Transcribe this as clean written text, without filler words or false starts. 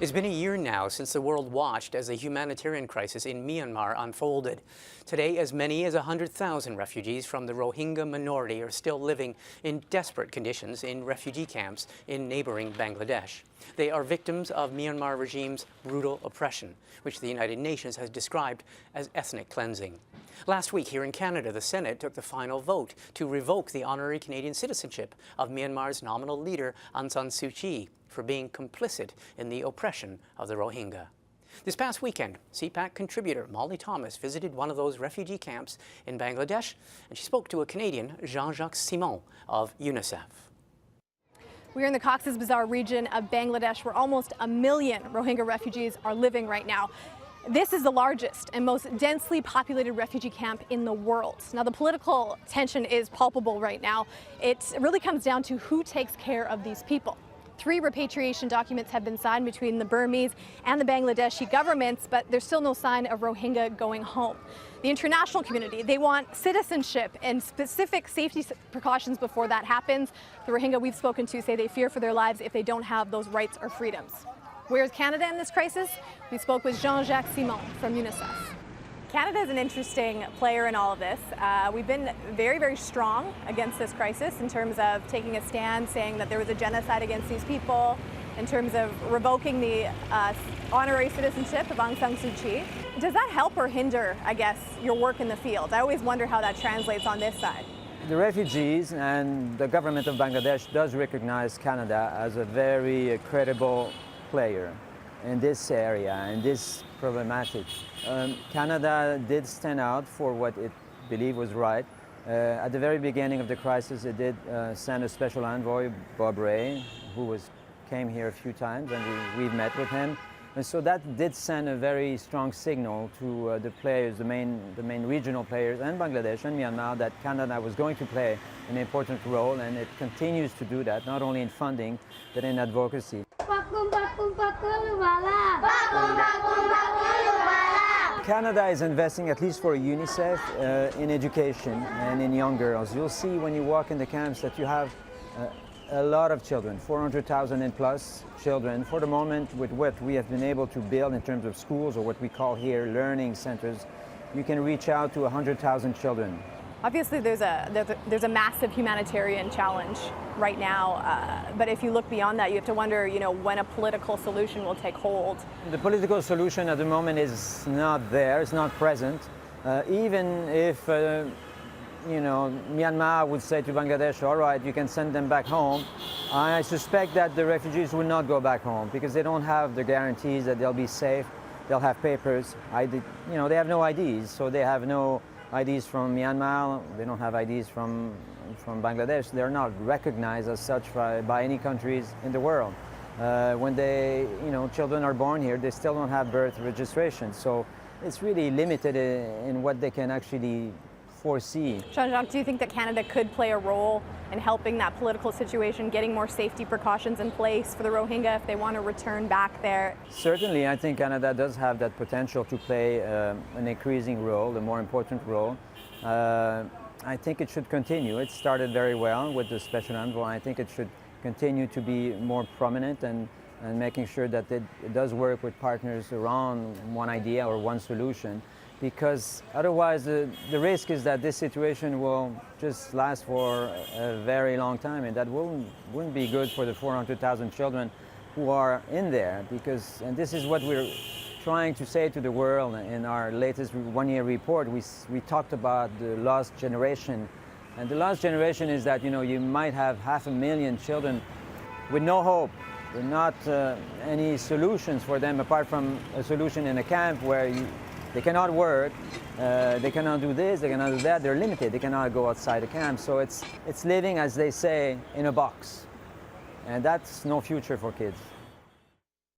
It's been a year now since the world watched as the humanitarian crisis in Myanmar unfolded. Today, as many as 100,000 refugees from the Rohingya minority are still living in desperate conditions in refugee camps in neighboring Bangladesh. They are victims of Myanmar regime's brutal oppression, which the United Nations has described as ethnic cleansing. Last week here in Canada, the Senate took the final vote to revoke the honorary Canadian citizenship of Myanmar's nominal leader Aung San Suu Kyi for being complicit in the oppression of the Rohingya. This past weekend, CPAC contributor Molly Thomas visited one of those refugee camps in Bangladesh, and she spoke to a Canadian, Jean-Jacques Simon of UNICEF. We're in the Cox's Bazar region of Bangladesh, where almost 1 million Rohingya refugees are living right now. This is the largest and most densely populated refugee camp in the world. Now, the political tension is palpable right now. It really comes down to who takes care of these people. 3 repatriation documents have been signed between the Burmese and the Bangladeshi governments, but there's still no sign of Rohingya going home. The international community, they want citizenship and specific safety precautions before that happens. The Rohingya we've spoken to say they fear for their lives if they don't have those rights or freedoms. Where's Canada in this crisis? We spoke with Jean-Jacques Simon from UNICEF. Canada is an interesting player in all of this. We've been very, very strong against this crisis in terms of taking a stand, saying that there was a genocide against these people, in terms of revoking the honorary citizenship of Aung San Suu Kyi. Does that help or hinder, I guess, your work in the field? I always wonder how that translates on this side. The refugees and the government of Bangladesh does recognize Canada as a very credible player in this area, in this problematic. Canada did stand out for what it believed was right. At the very beginning of the crisis, it did send a special envoy, Bob Ray, who came here a few times, and we've met with him. And so that did send a very strong signal to the players, the main regional players, and Bangladesh and Myanmar, that Canada was going to play an important role, and it continues to do that, not only in funding, but in advocacy. Canada is investing, at least for UNICEF, in education and in young girls. You'll see when you walk in the camps that you have a lot of children, 400,000 and plus children. For the moment, with what we have been able to build in terms of schools, or what we call here learning centers, you can reach out to 100,000 children. Obviously, there's a massive humanitarian challenge right now, but if you look beyond that, you have to wonder, when a political solution will take hold. The political solution at the moment is not there, it's not present. Even if, Myanmar would say to Bangladesh, all right, you can send them back home, I suspect that the refugees will not go back home because they don't have the guarantees that they'll be safe, they'll have papers. They have no IDs, so they have no IDs from Myanmar, they don't have IDs from Bangladesh. They're not recognized as such by any countries in the world. When children are born here, they still don't have birth registration. So it's really limited in what they can actually foresee. Jean-Jacques, do you think that Canada could play a role in helping that political situation, getting more safety precautions in place for the Rohingya if they want to return back there? Certainly, I think Canada does have that potential to play an increasing role, a more important role. I think it should continue. It started very well with the special envoy. I think it should continue to be more prominent and making sure that it does work with partners around one idea or one solution, because otherwise the risk is that this situation will just last for a very long time, and that wouldn't be good for the 400,000 children who are in there, and this is what we're trying to say to the world. In our latest one-year report, we talked about the lost generation, and the lost generation is that you might have 500,000 children with no hope, with not any solutions for them apart from a solution in a camp where they cannot work, they cannot do this, they cannot do that, they're limited, they cannot go outside the camp. So it's living, as they say, in a box. And that's no future for kids.